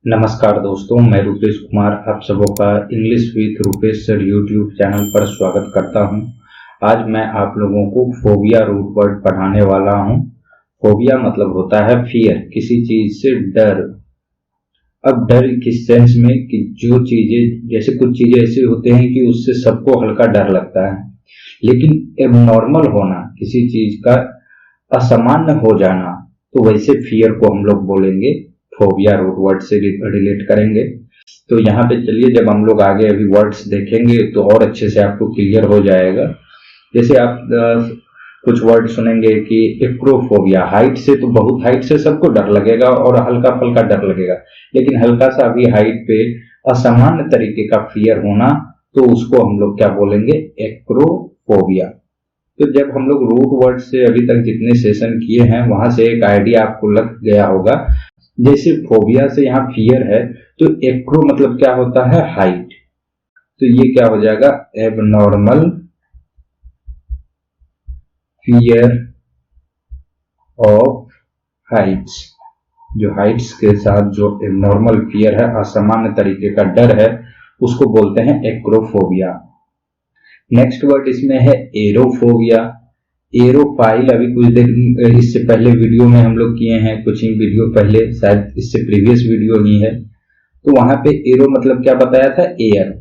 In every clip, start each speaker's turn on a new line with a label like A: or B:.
A: नमस्कार दोस्तों, मैं रूपेश कुमार आप सबों का English with Rupesh sir YouTube channel पर स्वागत करता हूं। आज मैं आप लोगों को फोबिया रूट वर्ड पढ़ाने वाला हूं। फोबिया मतलब होता है फियर, किसी चीज से डर। अब डर किस सेंस में कि जो चीजें, जैसे कुछ चीजें ऐसे होते हैं कि उससे सबको हल्का डर लगता है, लेकिन एबनॉर्मल होना, किसी चीज का असामान्य हो जाना, तो वैसे फियर को हम लोग बोलेंगे फोबिया रूट वर्ड से रिलेट करेंगे। तो यहाँ पे चलिए, जब हम लोग आगे अभी वर्ड्स देखेंगे तो और अच्छे से आपको क्लियर हो जाएगा। जैसे आप कुछ वर्ड सुनेंगे कि एक्रोफोबिया, हाइट से, तो बहुत हाइट से सबको डर लगेगा और हल्का फुल्का डर लगेगा, लेकिन हल्का सा भी हाइट पे असामान्य तरीके का फियर होना, तो उसको हम लोग क्या बोलेंगे, एक्रोफोबिया। तो जब हम लोग रूट वर्ड से अभी तक जितने सेशन किए हैं वहां से एक आइडिया आपको लग गया होगा। जैसे फोबिया से यहाँ फियर है, तो एक्रो मतलब क्या होता है, हाइट। तो ये क्या हो जाएगा, एबनॉर्मल फियर ऑफ हाइट्स। जो हाइट्स के साथ जो एबनॉर्मल फियर है, असामान्य तरीके का डर है, उसको बोलते हैं एक्रोफोबिया। नेक्स्ट वर्ड इसमें है एरोफोबिया। एरोफाइल अभी कुछ देर इससे पहले वीडियो में हम लोग किए हैं, कुछ ही वीडियो पहले, शायद इससे प्रीवियस वीडियो ही है। तो वहां पे एरो मतलब क्या बताया था, एयर।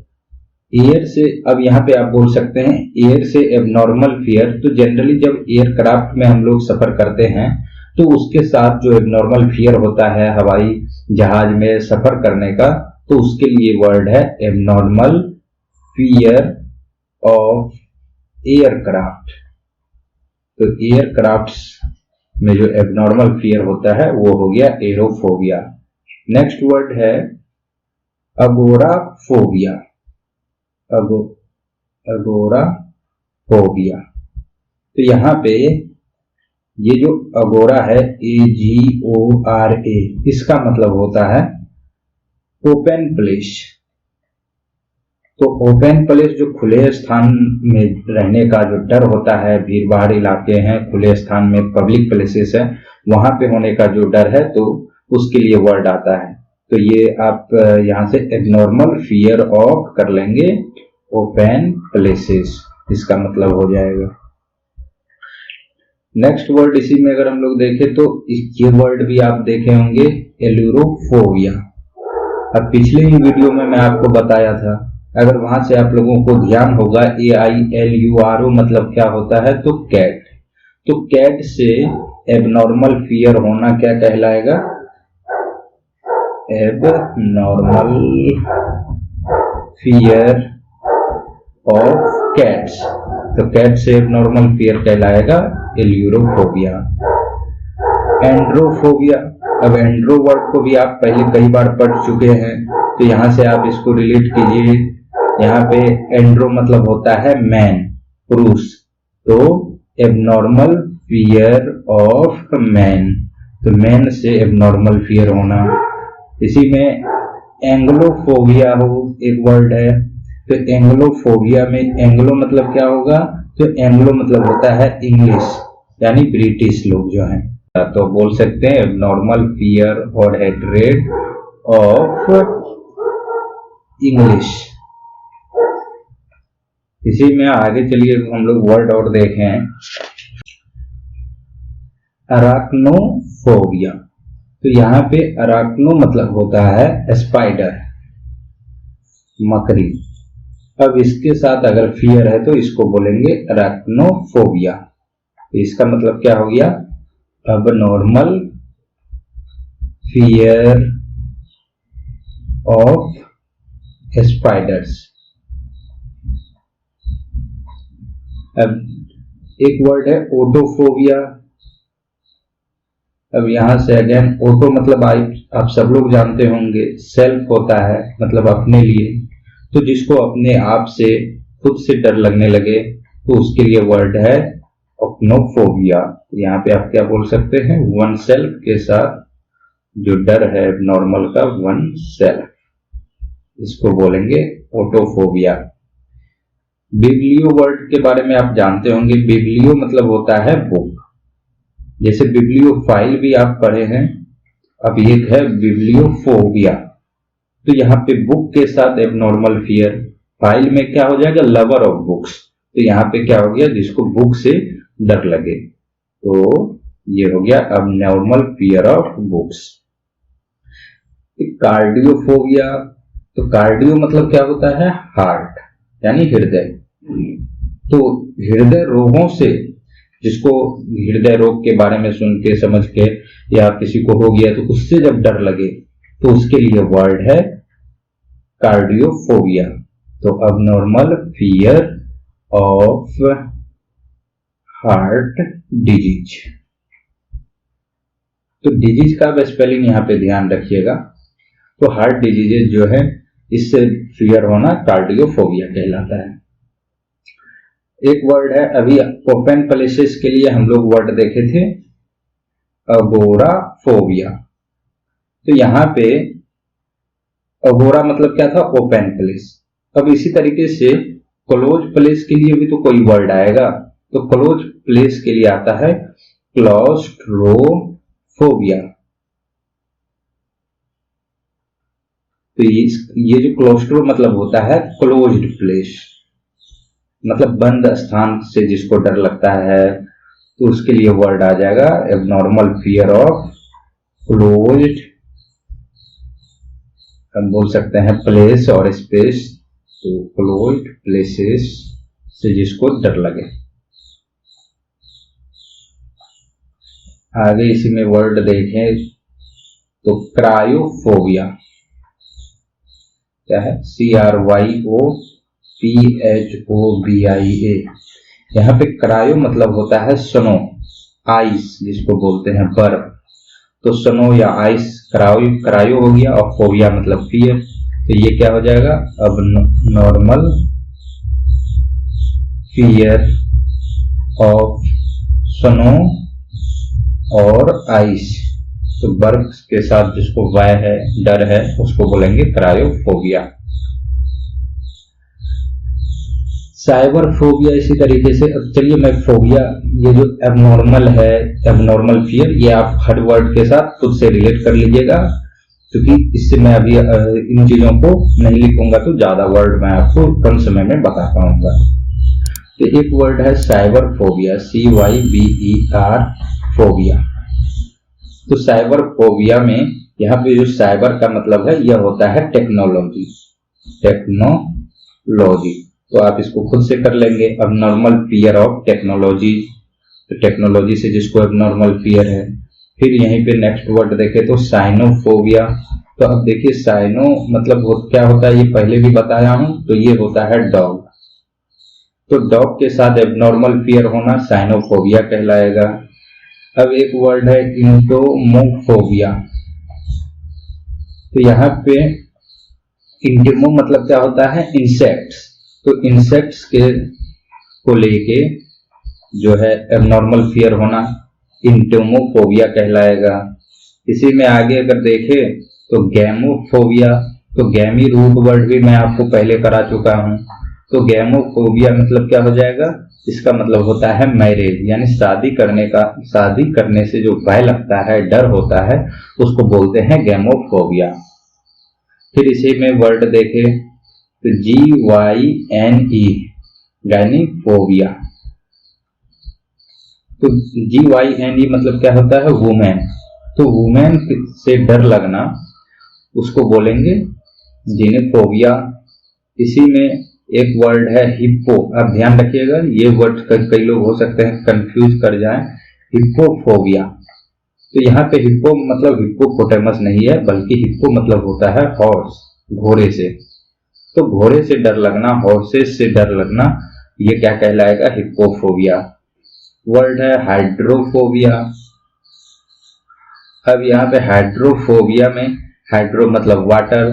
A: एयर से अब यहाँ पे आप बोल सकते हैं एयर से एबनॉर्मल फियर। तो जनरली जब एयरक्राफ्ट में हम लोग सफर करते हैं तो उसके साथ जो एबनॉर्मल फियर होता है हवाई जहाज में सफर करने का, तो उसके लिए वर्ड है एबनॉर्मल फियर ऑफ एयरक्राफ्ट। तो एयरक्राफ्ट्स में जो एबनॉर्मल फियर होता है वो हो गया एरोफोबिया। नेक्स्ट वर्ड है अगोराफोबिया। अगोराफोबिया। तो यहाँ पे ये जो अगोरा है, AGORA, इसका मतलब होता है ओपन प्लेस। तो ओपन प्लेस जो खुले स्थान में रहने का जो डर होता है, भीड़ भाड़ इलाके हैं, खुले स्थान में पब्लिक प्लेसेस है, वहां पे होने का जो डर है, तो उसके लिए वर्ड आता है। तो ये आप यहां से एबनॉर्मल फियर ऑफ कर लेंगे ओपन प्लेसेस, इसका मतलब हो जाएगा। नेक्स्ट वर्ड इसी में अगर हम लोग देखें तो ये वर्ड भी आप देखे होंगे, एल्यूरोफोबिया। अब पिछले ही वीडियो में मैं आपको बताया था, अगर वहां से आप लोगों को ध्यान होगा, AILURO मतलब क्या होता है, तो कैट। तो कैट से एबनॉर्मल फियर होना क्या कहलाएगा, एबनॉर्मल फियर ऑफ कैट्स। तो कैट से एबनॉर्मल फियर कहलाएगा एल्यूरोफोबिया। एंड्रोफोबिया। अब एंड्रो वर्ड को भी आप पहले कई बार पढ़ चुके हैं, तो यहां से आप इसको रिलेट कीजिए। यहाँ पे एंड्रो मतलब होता है मैन, पुरुष। तो एबनॉर्मल फियर ऑफ मैन, तो मैन से एबनॉर्मल फियर होना। इसी में एंग्लोफोबिया हो एक वर्ड है, तो एंग्लोफोबिया में एंग्लो मतलब क्या होगा, तो एंग्लो मतलब होता है इंग्लिश, यानी ब्रिटिश लोग जो हैं। तो बोल सकते हैं एबनॉर्मल फियर और हेट्रेड ऑफ इंग्लिश। इसी में आगे चलिए हम लोग वर्ड और देखें, अराक्नोफोबिया। तो यहाँ पे अराक्नो मतलब होता है स्पाइडर, मकड़ी। अब इसके साथ अगर फियर है तो इसको बोलेंगे अराक्नोफोबिया। तो इसका मतलब क्या हो गया, अबनॉर्मल फियर ऑफ स्पाइडर्स। अब एक वर्ड है ओटोफोबिया। अब यहां से अगेन ओटो मतलब आप सब लोग जानते होंगे, सेल्फ होता है, मतलब अपने लिए। तो जिसको अपने आप से, खुद से डर लगने लगे, तो उसके लिए वर्ड है ओक्नोफोबिया। यहाँ पे आप क्या बोल सकते हैं, वन सेल्फ के साथ जो डर है नॉर्मल का, वन सेल्फ, इसको बोलेंगे ओटोफोबिया। बिब्लियो वर्ड के बारे में आप जानते होंगे, बिब्लियो मतलब होता है बुक। जैसे बिब्लियोफाइल भी आप पढ़े हैं, अब एक है बिब्लियोफोबिया। तो यहाँ पे बुक के साथ एबनॉर्मल फियर, फाइल में क्या हो जाएगा, लवर ऑफ बुक्स। तो यहाँ पे क्या हो गया, जिसको बुक से डर लगे, तो ये हो गया abnormal fear of books. Cardiophobia, तो कार्डियो मतलब क्या होता है, हार्ट यानी हृदय। तो हृदय रोगों से, जिसको हृदय रोग के बारे में सुन के समझ के या किसी को हो गया तो उससे जब डर लगे तो उसके लिए वर्ड है कार्डियोफोबिया। तो abnormal fear of heart disease. तो डिजीज का स्पेलिंग यहाँ पे ध्यान रखिएगा। तो हार्ट डिजीजेज जो है इससे फियर होना कार्डियोफोबिया कहलाता है। एक वर्ड है, अभी ओपन प्लेसेस के लिए हम लोग वर्ड देखे थे अगोराफोबिया। तो यहाँ पे अगोरा मतलब क्या था, ओपन प्लेस। अब इसी तरीके से क्लोज प्लेस के लिए भी तो कोई वर्ड आएगा। तो क्लोज प्लेस के लिए आता है क्लॉस्ट्रोफोबिया। तो ये जो क्लोस्ट्रो मतलब होता है क्लोज्ड प्लेस, मतलब बंद स्थान से जिसको डर लगता है, तो उसके लिए वर्ड आ जाएगा एबनॉर्मल फियर ऑफ क्लोज्ड, हम बोल सकते हैं प्लेस और स्पेस। तो क्लोज्ड प्लेसेस से जिसको डर लगे। आगे इसी में वर्ड देखें तो क्रायोफोबिया क्या है, CRYOPHOBIA। यहाँ पे क्रायो मतलब होता है स्नो, आइस जिसको बोलते हैं बर्फ। तो स्नो या आइस, क्रायो हो गया, और फोबिया मतलब फियर। तो ये क्या हो जाएगा, अब नॉर्मल फियर ऑफ स्नो और आइस। तो बर्फ के साथ जिसको भय है, डर है, उसको बोलेंगे क्रायोफोबिया। साइबर फोबिया इसी तरीके से। अब चलिए मैं फोबिया, ये जो एबनॉर्मल है, एबनॉर्मल फियर, ये आप हर वर्ड के साथ खुद से रिलेट कर लीजिएगा, क्योंकि इससे मैं अभी इन चीजों को नहीं लिखूंगा तो ज्यादा वर्ड मैं आपको कम समय में बता पाऊंगा। तो एक वर्ड है साइबर फोबिया, CYBER फोबिया। तो साइबर फोबिया में यहाँ पे जो साइबर का मतलब है यह होता है टेक्नोलॉजी, टेक्नोलॉजी। तो आप इसको खुद से कर लेंगे, अब नॉर्मल फियर ऑफ टेक्नोलॉजी। तो टेक्नोलॉजी से जिसको अब नॉर्मल फियर है। फिर यहीं पे नेक्स्ट वर्ड देखे तो साइनोफोबिया। तो अब देखिए साइनो मतलब क्या होता है, ये पहले भी बताया हूं। तो ये होता है डॉग। तो डॉग के साथ एबनॉर्मल फियर होना साइनोफोबिया कहलाएगा। अब एक वर्ड है इंटोमोफोबिया। तो यहाँ पे इंटोमो मतलब क्या होता है, इंसेक्ट्स। तो इंसेक्ट्स को लेके जो है एबनॉर्मल फियर होना इंटोमोफोबिया कहलाएगा। इसी में आगे अगर देखें तो गैमोफोबिया। तो गैमी रूट वर्ड भी मैं आपको पहले करा चुका हूं। तो गैमोफोबिया मतलब क्या हो जाएगा, इसका मतलब होता है मैरिज, यानी शादी करने से जो भय लगता है, डर होता है, उसको बोलते हैं गैमोफोबिया। फिर इसी में वर्ड देखे तो GYNE, गायनीफोबिया। तो GYNE मतलब क्या होता है, वुमेन। तो वुमेन से डर लगना उसको बोलेंगे जीनेफोबिया। इसी में एक वर्ड है हिप्पो। आप ध्यान रखिएगा, ये वर्ड कई लोग हो सकते हैं कंफ्यूज कर जाएं, हिप्पोफोबिया। तो यहाँ पे हिप्पो मतलब हिप्पोपोटेमस नहीं है, बल्कि हिप्पो मतलब होता है हॉर्स, घोड़े से। तो घोड़े से डर लगना, हॉर्सेस से डर लगना, ये क्या कहलाएगा, हिप्पोफोबिया। वर्ड है हाइड्रोफोबिया। अब यहाँ पे हाइड्रोफोबिया में हाइड्रो मतलब वाटर।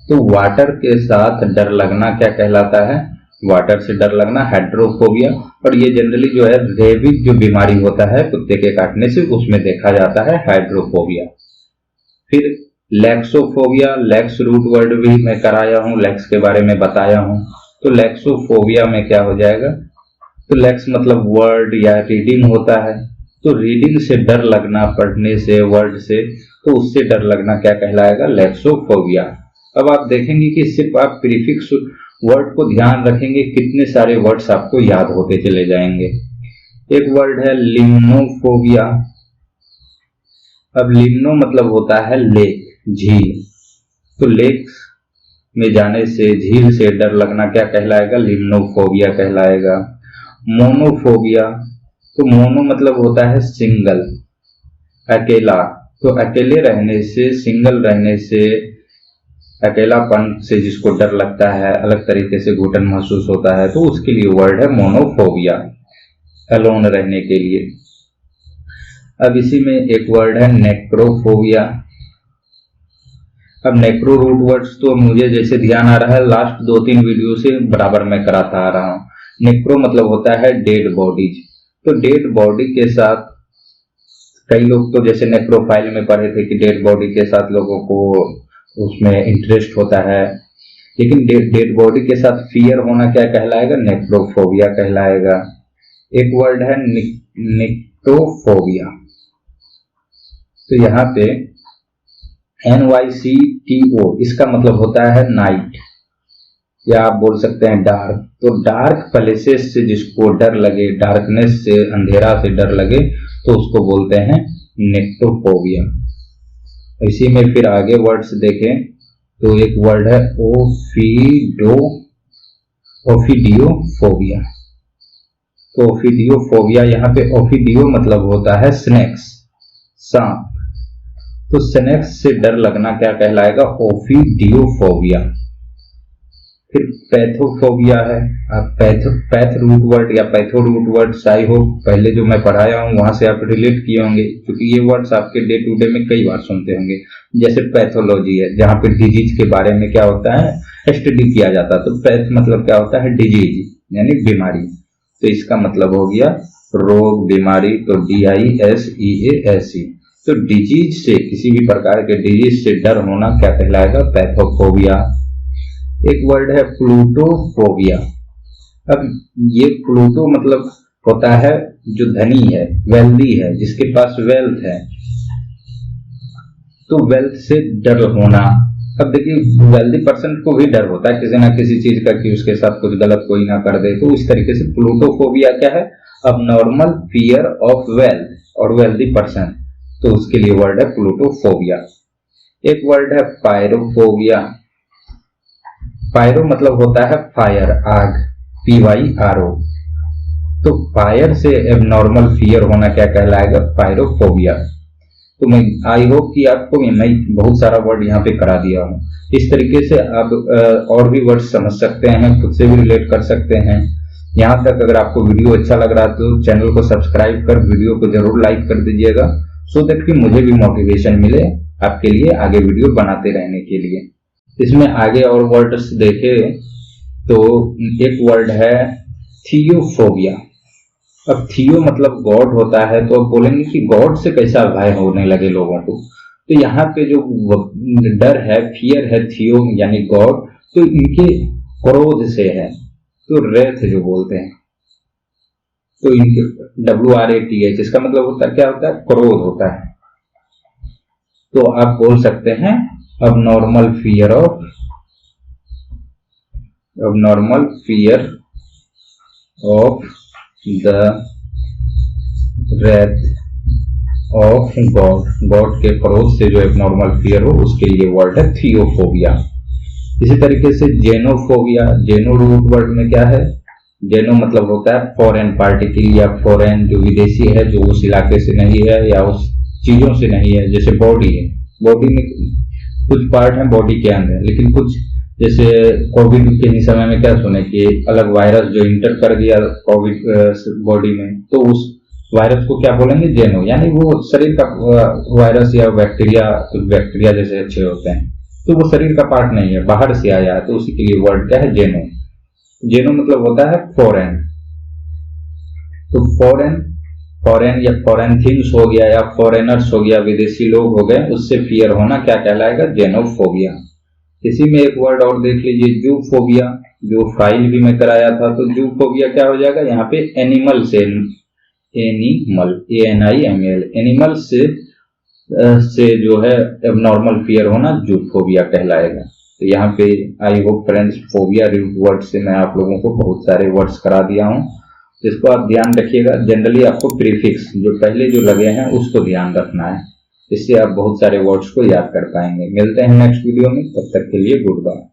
A: तो वाटर के साथ डर लगना क्या कहलाता है, वाटर से डर लगना हाइड्रोफोबिया। और ये जनरली जो है रेबीज जो बीमारी होता है कुत्ते के काटने से, उसमें देखा जाता है हाइड्रोफोबिया। फिर लैक्सोफोबिया, लैक्स रूट वर्ड भी मैं कराया हूं, लैक्स के बारे में बताया हूं। तो लैक्सोफोबिया में क्या हो जाएगा, तो लैक्स मतलब वर्ड या रीडिंग होता है। तो रीडिंग से डर लगना, पढ़ने से, वर्ड से, तो उससे डर लगना क्या कहलाएगा, लैक्सोफोबिया। अब आप देखेंगे कि सिर्फ आप प्रीफिक्स वर्ड को ध्यान रखेंगे, कितने सारे वर्ड्स आपको याद होते चले जाएंगे। एक वर्ड है लिम्नोफोबिया। अब लिम्नो मतलब होता है लेक, झील। तो लेक में जाने से, झील से डर लगना क्या कहलाएगा? लिम्नोफोबिया कहलाएगा। मोनोफोबिया, तो मोनो मतलब होता है सिंगल, अकेला। तो अकेले रहने से, सिंगल रहने से, अकेलापन से जिसको डर लगता है, अलग तरीके से घुटन महसूस होता है, तो उसके लिए वर्ड है मोनोफोबिया, अलोन रहने के लिए। अब इसी में एक वर्ड है नेक्रोफोबिया। अब नेक्रो रूट वर्ड्स तो मुझे जैसे ध्यान आ रहा है लास्ट 2-3 वीडियो से बराबर मैं कराता आ रहा हूं। नेक्रो मतलब होता है डेड बॉडीज। तो डेड बॉडी के साथ कई लोग तो जैसे नेक्रोफाइल में पढ़े थे कि डेड बॉडी के साथ लोगों को उसमें इंटरेस्ट होता है, लेकिन डेड बॉडी के साथ फियर होना क्या कहलाएगा? नेक्रोफोबिया कहलाएगा। एक वर्ड है निक्टोफोबिया। तो यहाँ पे NYCTO, इसका मतलब होता है नाइट, या आप बोल सकते हैं डार्क। तो डार्क प्लेसेस से जिसको डर लगे, डार्कनेस से, अंधेरा से डर लगे, तो उसको बोलते हैं निक्टोफोबिया। इसी में फिर आगे वर्ड्स देखें तो एक वर्ड है ओफिडियोफोबिया। तो ओफिडियोफोबिया, यहाँ पे ओफिडियो मतलब होता है स्नेक्स, सांप। तो स्नेक्स से डर लगना क्या कहलाएगा? ओफिडियोफोबिया। फिर पैथोफोबिया है। पैथ रूट वर्ड या patho root word, I hope पहले जो मैं पढ़ाया हूं वहां से आप रिलेट किए होंगे, क्योंकि ये वर्ड्स आपके डे टू डे में कई बार सुनते होंगे। जैसे पैथोलॉजी है, जहां पे डिजीज के बारे में क्या होता है, स्टडी किया जाता है। तो पैथ मतलब क्या होता है? डिजीज, यानी बीमारी। तो इसका मतलब हो गया रोग, बीमारी। तो DISEASE। तो डिजीज से, किसी भी प्रकार के डिजीज से डर होना क्या कहलाएगा? पैथोफोबिया। एक वर्ड है प्लूटोफोबिया। अब ये प्लूटो मतलब होता है जो धनी है, वेल्दी है, जिसके पास वेल्थ है, तो वेल्थ से डर होना। अब देखिए वेल्दी पर्सन को भी डर होता है किसी ना किसी चीज का, कि उसके साथ कुछ गलत कोई ना कर दे। तो इस तरीके से प्लूटोफोबिया क्या है? अब नॉर्मल फियर ऑफ वेल्थ और वेल्दी पर्सन, तो उसके लिए वर्ड है प्लूटोफोबिया। एक वर्ड है पायरोफोबिया। पायरो मतलब होता है फायर, आग, PYRO। तो फायर से एबनॉर्मल फियर होना क्या कहलाएगा? पायरोफोबिया। तो मैं आई होप कि आपको मैं बहुत सारा वर्ड यहाँ पे करा दिया हूँ। इस तरीके से आप और भी वर्ड समझ सकते हैं, खुद से भी रिलेट कर सकते हैं। यहाँ तक अगर आपको वीडियो अच्छा लग रहा है तो चैनल को सब्सक्राइब कर वीडियो को जरूर लाइक कर दीजिएगा, सो दैट कि मुझे भी मोटिवेशन मिले आपके लिए आगे वीडियो बनाते रहने के लिए। इसमें आगे और वर्ड्स देखे तो एक वर्ड है थियोफोबिया। अब थियो मतलब गॉड होता है, तो अब बोलेंगे कि गॉड से कैसा भय होने लगे लोगों को। तो यहाँ पे जो डर है, फियर है, थियो यानी गॉड, तो इनके क्रोध से है, तो रेथ जो बोलते हैं, तो इनके WRATH, इसका मतलब होता है क्या होता है? क्रोध होता है। तो आप बोल सकते हैं अब normal fear of the Wraith of God के क्रोध से जो एबनॉर्मल फियर हो, उसके लिए वर्ड है थियोफोबिया। इसी तरीके से जेनोफोबिया। जेनो रूट वर्ड में क्या है? जेनो मतलब होता है फॉरेन पार्टिकल या फॉरेन, जो विदेशी है, जो उस इलाके से नहीं है या उस चीजों से नहीं है। जैसे बॉडी है, बॉडी में कुछ पार्ट है बॉडी के अंदर, लेकिन कुछ जैसे कोविड के ही समय में क्या सुने कि अलग वायरस जो इंटर कर गया कोविड बॉडी में, तो उस वायरस को क्या बोलेंगे? जेनो, यानी वो शरीर का वायरस या बैक्टीरिया, कुछ बैक्टीरिया जैसे अच्छे होते हैं, तो वो शरीर का पार्ट नहीं है, बाहर से आया है, तो उसी के लिए वर्ड क्या है? जेनो। जेनो मतलब होता है फॉरेन। तो फॉरेन या फॉरेन थिंग्स हो गया या फॉरेनर्स हो गया, विदेशी लोग हो गए, उससे फियर होना क्या कहलाएगा? जेनोफोबिया। इसी में एक वर्ड और देख लीजिए, जूफोबिया, जो फाइल भी मैं कराया था। तो जूफोबिया क्या हो जाएगा? यहाँ पे एनिमल से, एनिमल, ANIMAL, एनिमल से जो है एबनॉर्मल फियर होना जूफोबिया कहलाएगा। तो यहाँ पे I hope friends phobia root word से मैं आप लोगों को बहुत सारे वर्ड्स करा दिया हूँ। इसको आप ध्यान रखिएगा। जनरली आपको प्रीफिक्स जो पहले जो लगे हैं उसको ध्यान रखना है, इससे आप बहुत सारे वर्ड्स को याद कर पाएंगे। मिलते हैं नेक्स्ट वीडियो में, तब तक के लिए गुड बाय।